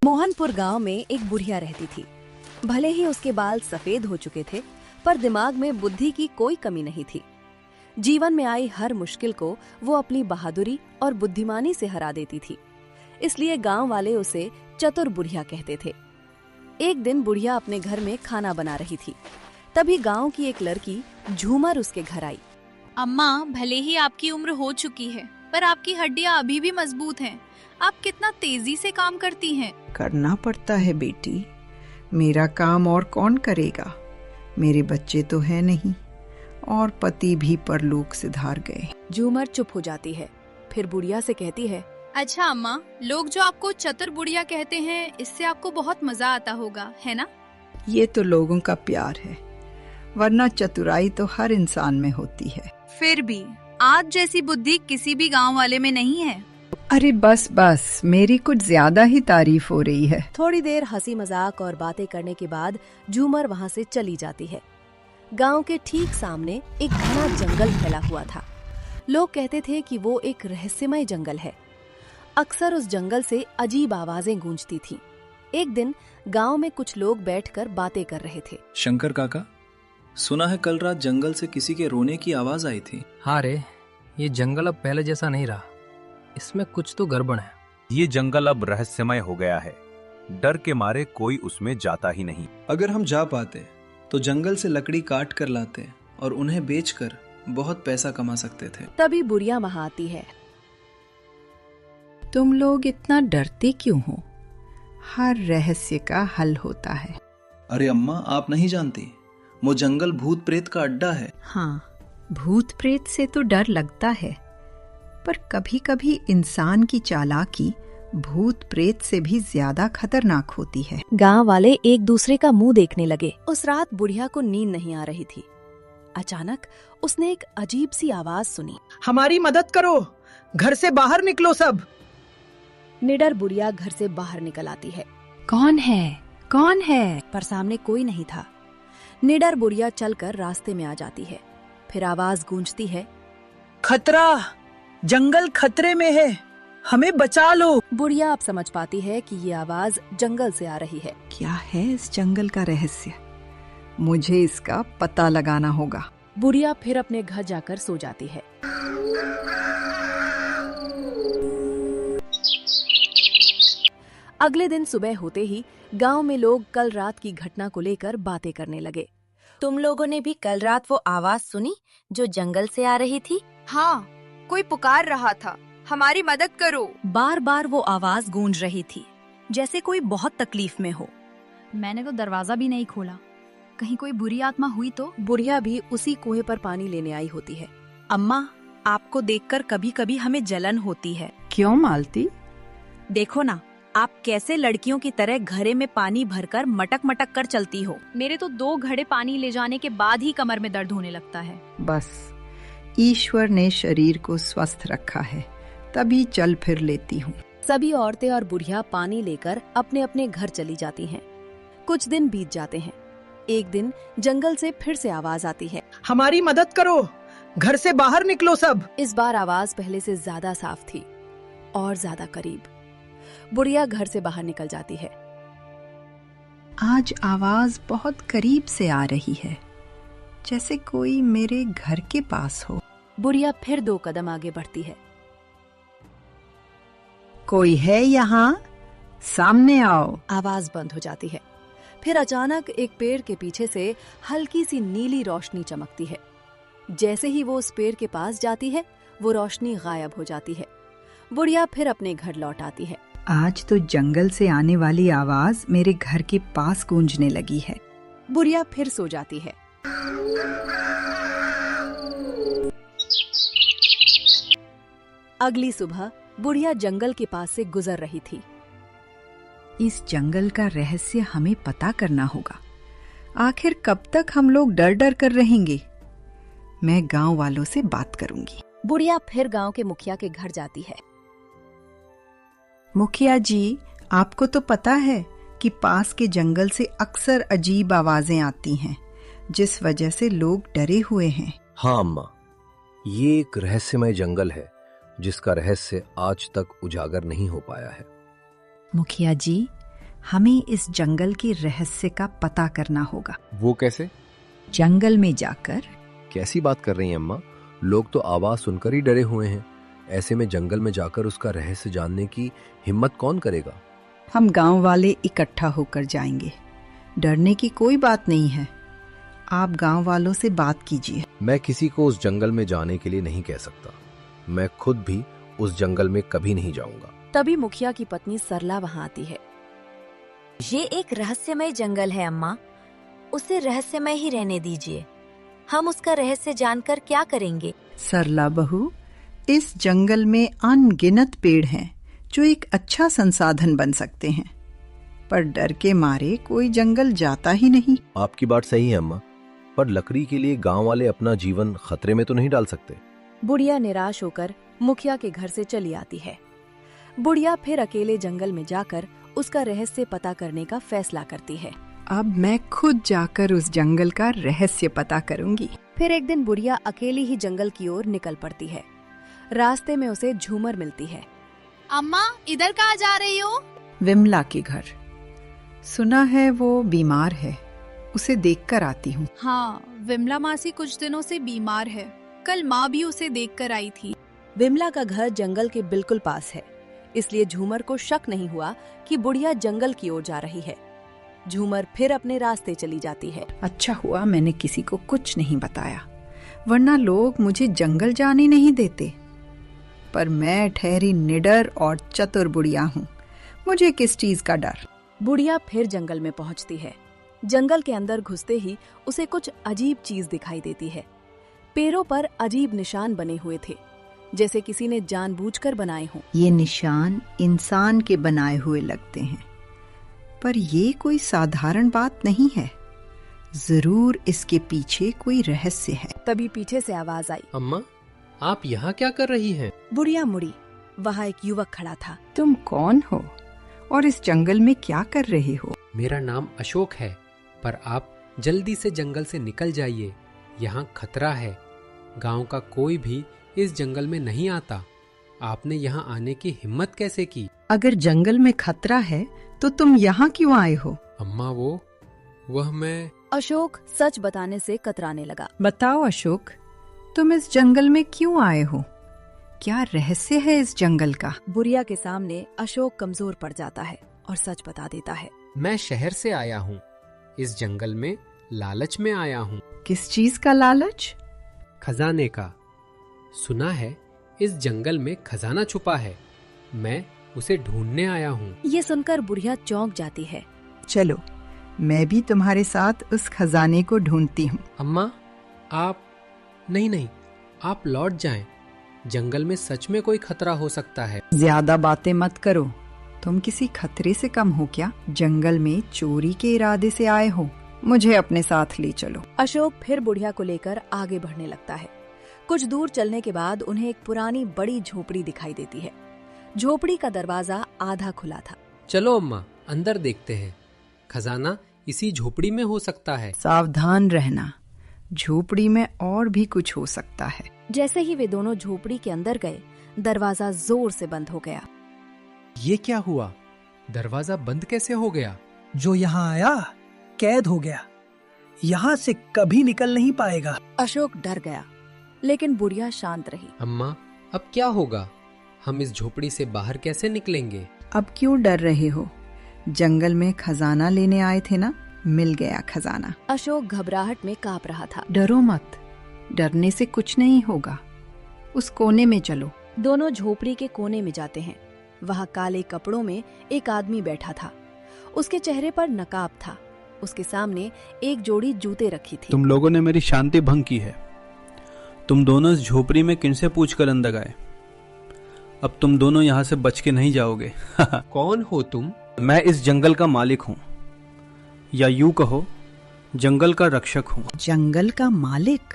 मोहनपुर गांव में एक बुढ़िया रहती थी। भले ही उसके बाल सफेद हो चुके थे, पर दिमाग में बुद्धि की कोई कमी नहीं थी। जीवन में आई हर मुश्किल को वो अपनी बहादुरी और बुद्धिमानी से हरा देती थी। इसलिए गांव वाले उसे चतुर बुढ़िया कहते थे। एक दिन बुढ़िया अपने घर में खाना बना रही थी। तभी गांव की एक लड़की झूमर उसके घर आई। अम्मा, भले ही आपकी उम्र हो चुकी है, पर आपकी हड्डियां अभी भी मजबूत हैं। आप कितना तेजी से काम करती हैं। करना पड़ता है बेटी, मेरा काम और कौन करेगा। मेरे बच्चे तो है नहीं और पति भी परलोक सिधार गए। झूमर चुप हो जाती है, फिर बुढ़िया से कहती है, अच्छा अम्मा, लोग जो आपको चतुर बुढ़िया कहते हैं, इससे आपको बहुत मजा आता होगा, है ना? ये तो लोगों का प्यार है, वरना चतुराई तो हर इंसान में होती है। फिर भी आप जैसी बुद्धि किसी भी गांव वाले में नहीं है। अरे बस बस, मेरी कुछ ज्यादा ही तारीफ हो रही है। थोड़ी देर हंसी मजाक और बातें करने के बाद झूमर वहाँ से चली जाती है। गांव के ठीक सामने एक घना जंगल फैला हुआ था। लोग कहते थे कि वो एक रहस्यमय जंगल है। अक्सर उस जंगल से अजीब आवाजें गूंजती थीं। एक दिन गांव में कुछ लोग बैठकर बातें कर रहे थे। शंकर काका, सुना है कल रात जंगल से किसी के रोने की आवाज आई थी। हाँ रे, ये जंगल अब पहले जैसा नहीं रहा, इसमें कुछ तो गड़बड़ है। ये जंगल अब रहस्यमय हो गया है, डर के मारे कोई उसमें जाता ही नहीं। अगर हम जा पाते तो जंगल से लकड़ी काट कर लाते और उन्हें बेचकर बहुत पैसा कमा सकते थे। तभी बुढ़िया वहाँ आती है। तुम लोग इतना डरते क्यों हो? हर रहस्य का हल होता है। अरे अम्मा, आप नहीं जानती, वो जंगल भूत प्रेत का अड्डा है। हाँ, भूत प्रेत से तो डर लगता है, पर कभी कभी इंसान की चालाकी भूत प्रेत से भी ज्यादा खतरनाक होती है। गांव वाले एक दूसरे का मुंह देखने लगे। उस रात बुढ़िया को नींद नहीं आ रही थी। अचानक उसने एक अजीब सी आवाज सुनी। हमारी मदद करो, घर से बाहर निकलो सब। निडर बुढ़िया घर से बाहर निकल आती है। कौन है? कौन है? पर सामने कोई नहीं था। निडर बुढ़िया चलकर रास्ते में आ जाती है। फिर आवाज गूंजती है, खतरा, जंगल खतरे में है, हमें बचा लो। बुढ़िया अब समझ पाती है कि ये आवाज जंगल से आ रही है। क्या है इस जंगल का रहस्य? मुझे इसका पता लगाना होगा। बुढ़िया फिर अपने घर जाकर सो जाती है। अगले दिन सुबह होते ही गांव में लोग कल रात की घटना को लेकर बातें करने लगे। तुम लोगों ने भी कल रात वो आवाज सुनी जो जंगल से आ रही थी? हाँ, कोई पुकार रहा था, हमारी मदद करो। बार बार वो आवाज गूंज रही थी, जैसे कोई बहुत तकलीफ में हो। मैंने तो दरवाजा भी नहीं खोला, कहीं कोई बुरी आत्मा हुई तो? बुढ़िया भी उसी कुएं पर पानी लेने आई होती है। अम्मा, आपको देखकर कभी कभी हमें जलन होती है। क्यों मालती? देखो ना, आप कैसे लड़कियों की तरह घड़े में पानी भरकर मटक मटक कर चलती हो। मेरे तो 2 घड़े पानी ले जाने के बाद ही कमर में दर्द होने लगता है। बस, ईश्वर ने शरीर को स्वस्थ रखा है, तभी चल फिर लेती हूँ। सभी औरतें और बुढ़िया पानी लेकर अपने अपने घर चली जाती हैं। कुछ दिन बीत जाते हैं। एक दिन जंगल से फिर से आवाज आती है, हमारी मदद करो, घर से बाहर निकलो सब। इस बार आवाज पहले से ज्यादा साफ थी और ज्यादा करीब। बुढ़िया घर से बाहर निकल जाती है। आज आवाज बहुत करीब से आ रही है, जैसे कोई मेरे घर के पास हो। बुढ़िया फिर 2 कदम आगे बढ़ती है। कोई है यहाँ? सामने आओ। आवाज बंद हो जाती है। फिर अचानक एक पेड़ के पीछे से हल्की सी नीली रोशनी चमकती है। जैसे ही वो उस पेड़ के पास जाती है, वो रोशनी गायब हो जाती है। बुढ़िया फिर अपने घर लौट आती है। आज तो जंगल से आने वाली आवाज मेरे घर के पास गूंजने लगी है। बुढ़िया फिर सो जाती है। अगली सुबह बुढ़िया जंगल के पास से गुजर रही थी। इस जंगल का रहस्य हमें पता करना होगा। आखिर कब तक हम लोग डर डर कर रहेंगे? मैं गांव वालों से बात करूंगी। बुढ़िया फिर गांव के मुखिया के घर जाती है। मुखिया जी, आपको तो पता है कि पास के जंगल से अक्सर अजीब आवाजें आती हैं, जिस वजह से लोग डरे हुए हैं। हाँ अम्मा, ये एक रहस्यमय जंगल है जिसका रहस्य आज तक उजागर नहीं हो पाया है। मुखिया जी, हमें इस जंगल के रहस्य का पता करना होगा। वो कैसे? जंगल में जाकर। कैसी बात कर रही हैं अम्मा? लोग तो आवाज सुनकर ही डरे हुए हैं। ऐसे में जंगल में जाकर उसका रहस्य जानने की हिम्मत कौन करेगा? हम गांव वाले इकट्ठा होकर जाएंगे। डरने की कोई बात नहीं है। आप गांव वालों से बात कीजिए। मैं किसी को उस जंगल में जाने के लिए नहीं कह सकता। मैं खुद भी उस जंगल में कभी नहीं जाऊंगा। तभी मुखिया की पत्नी सरला वहाँ आती है। ये एक रहस्यमय जंगल है अम्मा, उसे रहस्यमय ही रहने दीजिए। हम उसका रहस्य जानकर क्या करेंगे? सरला बहू, इस जंगल में अनगिनत पेड़ हैं जो एक अच्छा संसाधन बन सकते हैं, पर डर के मारे कोई जंगल जाता ही नहीं। आपकी बात सही है अम्मा, पर लकड़ी के लिए गांव वाले अपना जीवन खतरे में तो नहीं डाल सकते। बुढ़िया निराश होकर मुखिया के घर से चली आती है। बुढ़िया फिर अकेले जंगल में जाकर उसका रहस्य पता करने का फैसला करती है। अब मैं खुद जाकर उस जंगल का रहस्य पता करूंगी। फिर एक दिन बुढ़िया अकेली ही जंगल की ओर निकल पड़ती है। रास्ते में उसे झूमर मिलती है। अम्मा, इधर कहाँ जा रही हो? विमला के घर। सुना है वो बीमार है, उसे देखकर आती हूँ। हाँ, विमला मासी कुछ दिनों से बीमार है। कल माँ भी उसे देखकर आई थी। विमला का घर जंगल के बिल्कुल पास है, इसलिए झूमर को शक नहीं हुआ कि बुढ़िया जंगल की ओर जा रही है। झूमर फिर अपने रास्ते चली जाती है। अच्छा हुआ मैंने किसी को कुछ नहीं बताया, वरना लोग मुझे जंगल जाने नहीं देते। पर मैं ठहरी निडर और चतुर बुढ़िया हूँ, मुझे किस चीज का डर। बुढ़िया फिर जंगल में पहुँचती है। जंगल के अंदर घुसते ही उसे कुछ अजीब चीज दिखाई देती है। पैरों पर अजीब निशान बने हुए थे, जैसे किसी ने जानबूझकर बनाए हों। ये निशान इंसान के बनाए हुए लगते हैं, पर ये कोई साधारण बात नहीं है। जरूर इसके पीछे कोई रहस्य है। तभी पीछे से आवाज आई। अम्मा, आप यहाँ क्या कर रही हैं? बुढ़िया मुड़ी। वहाँ एक युवक खड़ा था। तुम कौन हो और इस जंगल में क्या कर रहे हो? मेरा नाम अशोक है, पर आप जल्दी से जंगल से निकल जाइए, यहाँ खतरा है। गांव का कोई भी इस जंगल में नहीं आता। आपने यहाँ आने की हिम्मत कैसे की? अगर जंगल में खतरा है तो तुम यहाँ क्यों आए हो? अम्मा, वह मैं। अशोक सच बताने से कतराने लगा। बताओ अशोक, तुम इस जंगल में क्यों आए हो? क्या रहस्य है इस जंगल का? बुढ़िया के सामने अशोक कमजोर पड़ जाता है और सच बता देता है। मैं शहर से आया हूँ, इस जंगल में लालच में आया हूँ। किस चीज का लालच? खजाने का। सुना है इस जंगल में खजाना छुपा है, मैं उसे ढूंढने आया हूँ। ये सुनकर बुढ़िया चौंक जाती है। चलो, मैं भी तुम्हारे साथ उस खजाने को ढूंढती हूँ। अम्मा, आप नहीं, आप लौट जाएं। जंगल में सच में कोई खतरा हो सकता है। ज्यादा बातें मत करो, तुम किसी खतरे से कम हो क्या? जंगल में चोरी के इरादे से आए हो, मुझे अपने साथ ले चलो। अशोक फिर बुढ़िया को लेकर आगे बढ़ने लगता है। कुछ दूर चलने के बाद उन्हें एक पुरानी बड़ी झोपड़ी दिखाई देती है। झोपड़ी का दरवाजा आधा खुला था। चलो अम्मा, अंदर देखते हैं, खजाना इसी झोपड़ी में हो सकता है। सावधान रहना, झोपड़ी में और भी कुछ हो सकता है। जैसे ही वे दोनों झोपड़ी के अंदर गए, दरवाजा जोर से बंद हो गया। ये क्या हुआ? दरवाजा बंद कैसे हो गया? जो यहाँ आया कैद हो गया, यहाँ से कभी निकल नहीं पाएगा। अशोक डर गया, लेकिन बुढ़िया शांत रही। अम्मा, अब क्या होगा? हम इस झोपड़ी से बाहर कैसे निकलेंगे? अब क्यों डर रहे हो? जंगल में खजाना लेने आए थे ना, मिल गया खजाना। अशोक घबराहट में कांप रहा था। डरो मत, डरने से कुछ नहीं होगा। उस कोने में चलो। दोनों झोपड़ी के कोने में जाते हैं। वहाँ काले कपड़ों में एक आदमी बैठा था। उसके चेहरे पर नकाब था। उसके सामने एक जोड़ी जूते रखी थी। तुम लोगों ने मेरी शांति भंग की है। तुम दोनों इस झोपड़ी में किनसे पूछकर अंदर आए? अब तुम दोनों यहाँ से बच के नहीं जाओगे। कौन हो तुम? मैं इस जंगल का मालिक हूँ, या यूं कहो जंगल का रक्षक हूँ। जंगल का मालिक?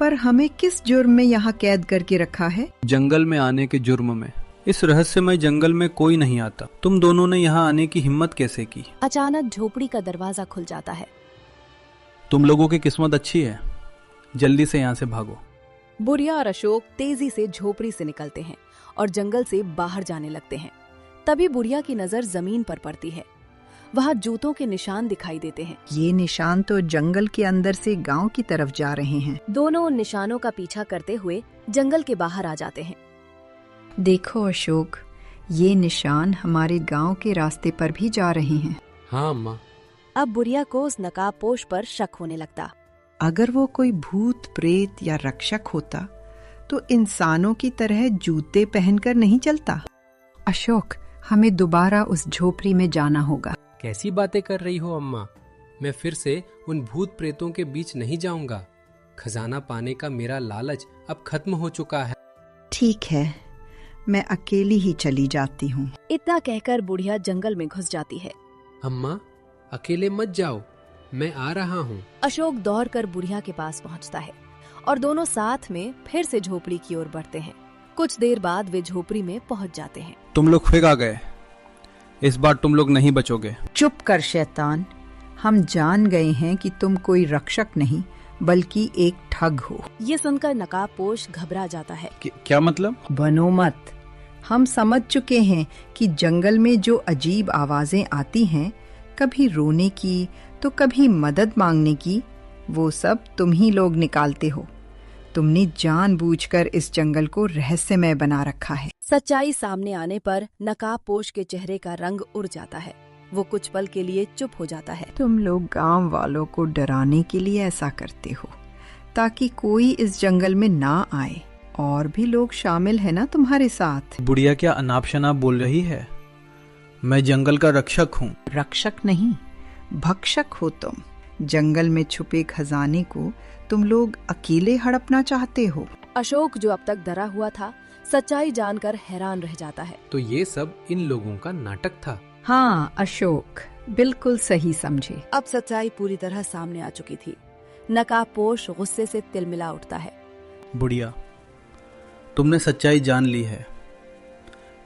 पर हमें किस जुर्म में यहाँ कैद करके रखा है? जंगल में आने के जुर्म में। इस रहस्यमय जंगल में कोई नहीं आता। तुम दोनों ने यहाँ आने की हिम्मत कैसे की? अचानक झोपड़ी का दरवाजा खुल जाता है। तुम लोगों की किस्मत अच्छी है, जल्दी से यहाँ से भागो। बुढ़िया और अशोक तेजी से झोपड़ी से निकलते हैं और जंगल से बाहर जाने लगते हैं। तभी बुढ़िया की नजर जमीन पर पड़ती है। वहाँ जूतों के निशान दिखाई देते हैं। ये निशान तो जंगल के अंदर से गांव की तरफ जा रहे हैं। दोनों उन निशानों का पीछा करते हुए जंगल के बाहर आ जाते हैं। देखो अशोक, ये निशान हमारे गांव के रास्ते पर भी जा रहे हैं। हाँ अम्मा। अब बुढ़िया को उस नकाबपोश पर शक होने लगता। अगर वो कोई भूत प्रेत या रक्षक होता तो इंसानों की तरह जूते पहनकर नहीं चलता। अशोक, हमें दोबारा उस झोपड़ी में जाना होगा। कैसी बातें कर रही हो अम्मा? मैं फिर से उन भूत प्रेतों के बीच नहीं जाऊंगा। खजाना पाने का मेरा लालच अब खत्म हो चुका है। ठीक है, मैं अकेली ही चली जाती हूँ। इतना कहकर बुढ़िया जंगल में घुस जाती है। अम्मा, अकेले मत जाओ, मैं आ रहा हूँ। अशोक दौड़कर बुढ़िया के पास पहुँचता है और दोनों साथ में फिर से झोपड़ी की ओर बढ़ते हैं। कुछ देर बाद वे झोपड़ी में पहुँच जाते हैं। तुम लोग फिर आ गए, इस बार तुम लोग नहीं बचोगे। चुप कर शैतान, हम जान गए हैं कि तुम कोई रक्षक नहीं बल्कि एक ठग हो। ये सुनकर नकाबपोश घबरा जाता है। क्या मतलब? बनो मत, हम समझ चुके हैं कि जंगल में जो अजीब आवाजें आती हैं, कभी रोने की तो कभी मदद मांगने की, वो सब तुम ही लोग निकालते हो। तुमने जानबूझकर इस जंगल को रहस्यमय बना रखा है। सच्चाई सामने आने पर नकाबपोश के चेहरे का रंग उड़ जाता है। वो कुछ पल के लिए चुप हो जाता है। तुम लोग गांव वालों को डराने के लिए ऐसा करते हो ताकि कोई इस जंगल में ना आए। और भी लोग शामिल है ना तुम्हारे साथ। बुढ़िया क्या अनाप शनाप बोल रही है? मैं जंगल का रक्षक हूँ। रक्षक नहीं, भक्षक हो तुम। जंगल में छुपे खजाने को तुम लोग अकेले हड़पना चाहते हो। अशोक, जो अब तक डरा हुआ था, सच्चाई जानकर हैरान रह जाता है। तो ये सब इन लोगों का नाटक था। हाँ अशोक, बिल्कुल सही समझे। अब सच्चाई पूरी तरह सामने आ चुकी थी। नकाबपोश गुस्से से तिलमिला उठता है। बुढ़िया, तुमने सच्चाई जान ली है।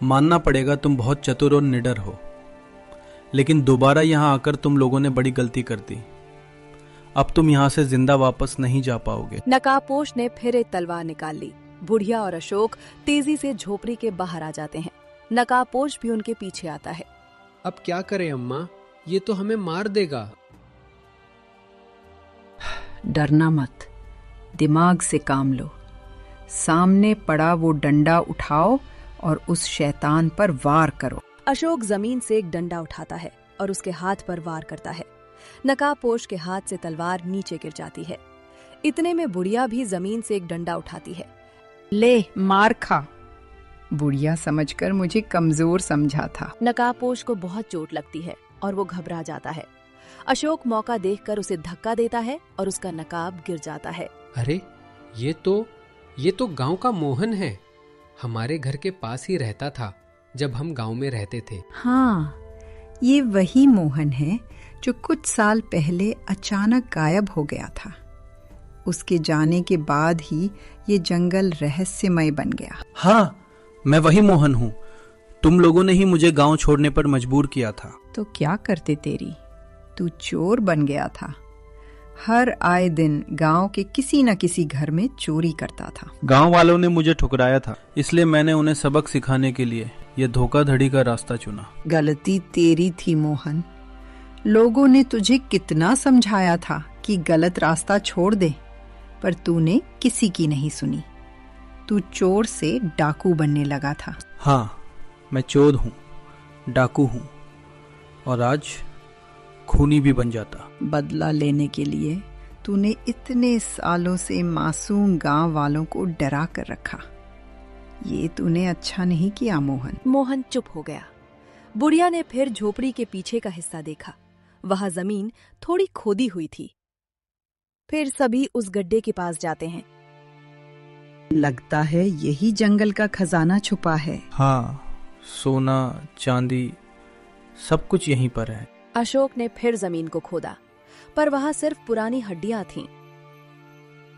मानना पड़ेगा तुम बहुत चतुर और निडर हो, लेकिन दोबारा यहाँ आकर तुम लोगों ने बड़ी गलती कर दी। अब तुम यहाँ से जिंदा वापस नहीं जा पाओगे। नकाबपोश ने फिर एक तलवार निकाल ली। बुढ़िया और अशोक तेजी से झोपड़ी के बाहर आ जाते हैं। नकाबपोश भी उनके पीछे आता है। अब क्या करें अम्मा, ये तो हमें मार देगा। डरना मत, दिमाग से काम लो। सामने पड़ा वो डंडा उठाओ और उस शैतान पर वार करो। अशोक जमीन से एक डंडा उठाता है और उसके हाथ पर वार करता है। नकाबपोश के हाथ से तलवार नीचे गिर जाती है। इतने में बुढ़िया भी जमीन से एक डंडा उठाती है। ले मार खा। बुढ़िया समझकर मुझे कमजोर समझा था। नकाबपोश को बहुत चोट लगती है और वो घबरा जाता है। अशोक मौका देखकर उसे धक्का देता है और उसका नकाब गिर जाता है। अरे ये तो गांव का मोहन है। हमारे घर के पास ही रहता था जब हम गांव में रहते थे। हाँ, ये वही मोहन है जो कुछ साल पहले अचानक गायब हो गया था। उसके जाने के बाद ही ये जंगल रहस्यमय बन गया। हाँ, मैं वही मोहन हूँ। तुम लोगों ने ही मुझे गांव छोड़ने पर मजबूर किया था। तो क्या करते तेरी? तू चोर बन गया था। हर आए दिन गांव के किसी न किसी घर में चोरी करता था। गांव वालों ने मुझे ठुकराया था, इसलिए मैंने उन्हें सबक सिखाने के लिए यह धोखाधड़ी का रास्ता चुना। गलती तेरी थी मोहन। लोगों ने तुझे कितना समझाया था कि गलत रास्ता छोड़ दे, पर तूने किसी की नहीं सुनी। तू चोर से डाकू बनने लगा था। हाँ, मैं चोर हूँ, डाकू हूँ और आज खूनी भी बन जाता। बदला लेने के लिए तूने इतने सालों से मासूम गांव वालों को डरा कर रखा। ये तूने अच्छा नहीं किया मोहन। मोहन चुप हो गया। बुढ़िया ने फिर झोपड़ी के पीछे का हिस्सा देखा। वहां जमीन थोड़ी खोदी हुई थी। फिर सभी उस गड्ढे के पास जाते हैं। लगता है यही जंगल का खजाना छुपा है। हाँ, सोना चांदी सब कुछ यहीं पर है। अशोक ने फिर जमीन को खोदा, पर वहां सिर्फ पुरानी हड्डियां थीं।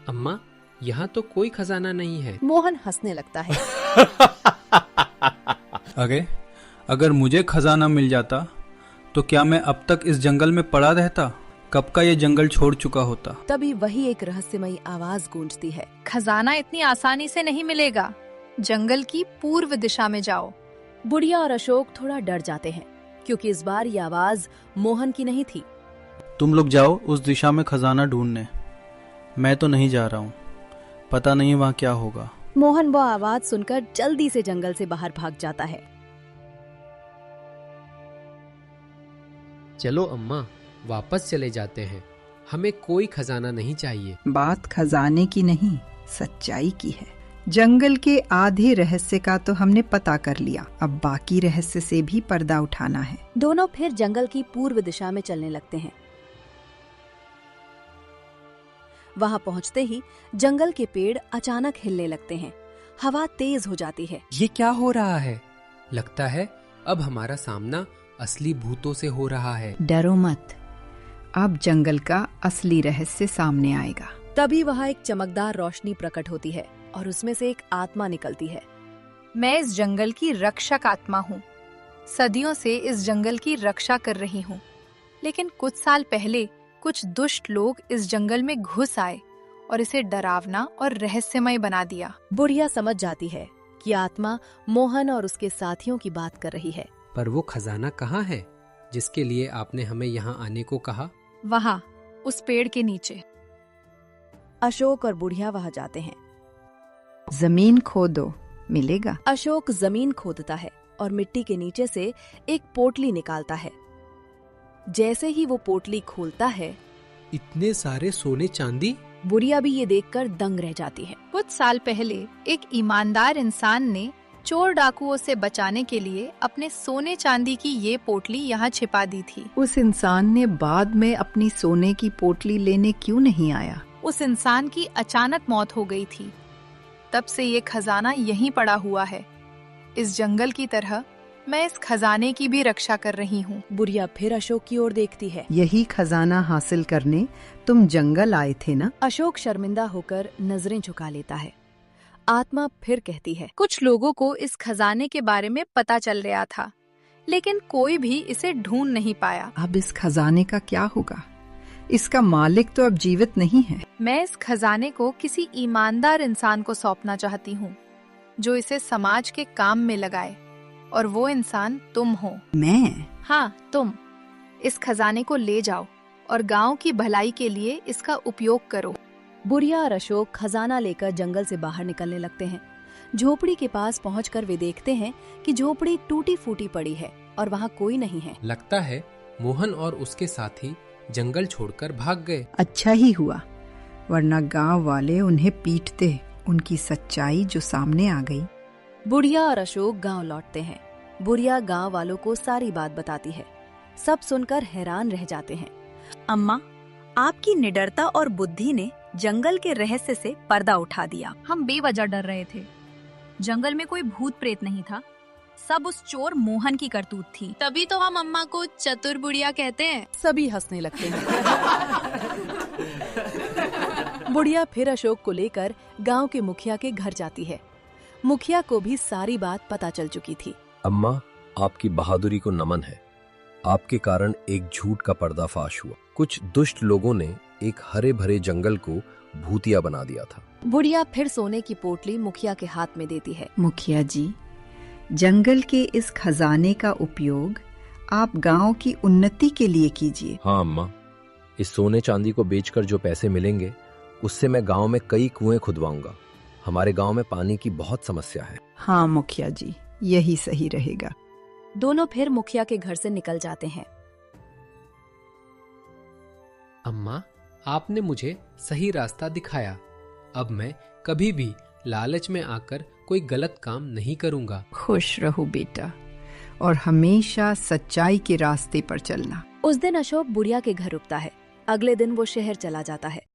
अम्मा, यहाँ तो कोई खजाना नहीं है। मोहन हंसने लगता है। अगर मुझे खजाना मिल जाता तो क्या मैं अब तक इस जंगल में पड़ा रहता? कब का ये जंगल छोड़ चुका होता। तभी वही एक रहस्यमयी आवाज गूंजती है। खजाना इतनी आसानी से नहीं मिलेगा। जंगल की पूर्व दिशा में जाओ। बुढ़िया और अशोक थोड़ा डर जाते हैं, क्योंकि इस बार ये आवाज मोहन की नहीं थी। तुम लोग जाओ उस दिशा में खजाना ढूंढने, मैं तो नहीं जा रहा हूँ, पता नहीं वहाँ क्या होगा। मोहन वो आवाज सुनकर जल्दी से जंगल से बाहर भाग जाता है। चलो अम्मा, वापस चले जाते हैं। हमें कोई खजाना नहीं चाहिए। बात खजाने की नहीं, सच्चाई की है। जंगल के आधे रहस्य का तो हमने पता कर लिया, अब बाकी रहस्य से भी पर्दा उठाना है। दोनों फिर जंगल की पूर्व दिशा में चलने लगते हैं। वहां पहुंचते ही जंगल के पेड़ अचानक हिलने लगते हैं, हवा तेज हो जाती है। ये क्या हो रहा है? लगता है अब हमारा सामना असली भूतों से हो रहा है। डरो मत, अब जंगल का असली रहस्य सामने आएगा। तभी वहां एक चमकदार रोशनी प्रकट होती है और उसमें से एक आत्मा निकलती है। मैं इस जंगल की रक्षक आत्मा हूँ। सदियों से इस जंगल की रक्षा कर रही हूँ, लेकिन कुछ साल पहले कुछ दुष्ट लोग इस जंगल में घुस आए और इसे डरावना और रहस्यमय बना दिया। बुढ़िया समझ जाती है कि आत्मा मोहन और उसके साथियों की बात कर रही है। पर वो खजाना कहाँ है जिसके लिए आपने हमें यहाँ आने को कहा? वहाँ, उस पेड़ के नीचे। अशोक और बुढ़िया वहां जाते हैं। जमीन खोदो, मिलेगा। अशोक जमीन खोदता है और मिट्टी के नीचे से एक पोटली निकालता है। जैसे ही वो पोटली खोलता है, इतने सारे सोने चांदी! बुढ़िया भी ये देखकर दंग रह जाती है। कुछ साल पहले एक ईमानदार इंसान ने चोर डाकुओं से बचाने के लिए अपने सोने चांदी की ये पोटली यहाँ छिपा दी थी। उस इंसान ने बाद में अपनी सोने की पोटली लेने क्यों नहीं आया? उस इंसान की अचानक मौत हो गई थी। तब से ये खजाना यहीं पड़ा हुआ है। इस जंगल की तरह मैं इस खजाने की भी रक्षा कर रही हूँ। बुढ़िया फिर अशोक की ओर देखती है। यही खजाना हासिल करने तुम जंगल आए थे ना? अशोक शर्मिंदा होकर नजरें झुका लेता है। आत्मा फिर कहती है, कुछ लोगों को इस खजाने के बारे में पता चल रहा था, लेकिन कोई भी इसे ढूंढ नहीं पाया। अब इस खजाने का क्या होगा? इसका मालिक तो अब जीवित नहीं है। मैं इस खजाने को किसी ईमानदार इंसान को सौंपना चाहती हूँ, जो इसे समाज के काम में लगाए, और वो इंसान तुम हो। मैं? हाँ, तुम। इस खजाने को ले जाओ और गांव की भलाई के लिए इसका उपयोग करो। बुढ़िया और अशोक खजाना लेकर जंगल से बाहर निकलने लगते हैं। झोपड़ी के पास पहुंचकर वे देखते हैं कि झोपड़ी टूटी फूटी पड़ी है और वहाँ कोई नहीं है। लगता है मोहन और उसके साथी जंगल छोड़कर भाग गए। अच्छा ही हुआ, वरना गांव वाले उन्हें पीटते। उनकी सच्चाई जो सामने आ गई। बुढ़िया और अशोक गांव लौटते हैं। बुढ़िया गांव वालों को सारी बात बताती है। सब सुनकर हैरान रह जाते हैं। अम्मा, आपकी निडरता और बुद्धि ने जंगल के रहस्य से पर्दा उठा दिया। हम बेवजह डर रहे थे। जंगल में कोई भूत प्रेत नहीं था, सब उस चोर मोहन की करतूत थी। तभी तो हम अम्मा को चतुर बुढ़िया कहते हैं। सभी हंसने लगते हैं। बुढ़िया फिर अशोक को लेकर गांव के मुखिया के घर जाती है। मुखिया को भी सारी बात पता चल चुकी थी। अम्मा, आपकी बहादुरी को नमन है। आपके कारण एक झूठ का पर्दाफाश हुआ। कुछ दुष्ट लोगों ने एक हरे भरे जंगल को भूतिया बना दिया था। बुढ़िया फिर सोने की पोटली मुखिया के हाथ में देती है। मुखिया जी, जंगल के इस खजाने का उपयोग आप गांव की उन्नति के लिए कीजिए। हाँ अम्मा, इस सोने चांदी को बेचकर जो पैसे मिलेंगे उससे मैं गांव में कई कुएं खुदवाऊंगा। हमारे गांव में पानी की बहुत समस्या है। हाँ मुखिया जी, यही सही रहेगा। दोनों फिर मुखिया के घर से निकल जाते हैं। अम्मा, आपने मुझे सही रास्ता दिखाया। अब मैं कभी भी लालच में आकर कोई गलत काम नहीं करूंगा। खुश रहो बेटा, और हमेशा सच्चाई के रास्ते पर चलना। उस दिन अशोक बुढ़िया के घर रुकता है। अगले दिन वो शहर चला जाता है।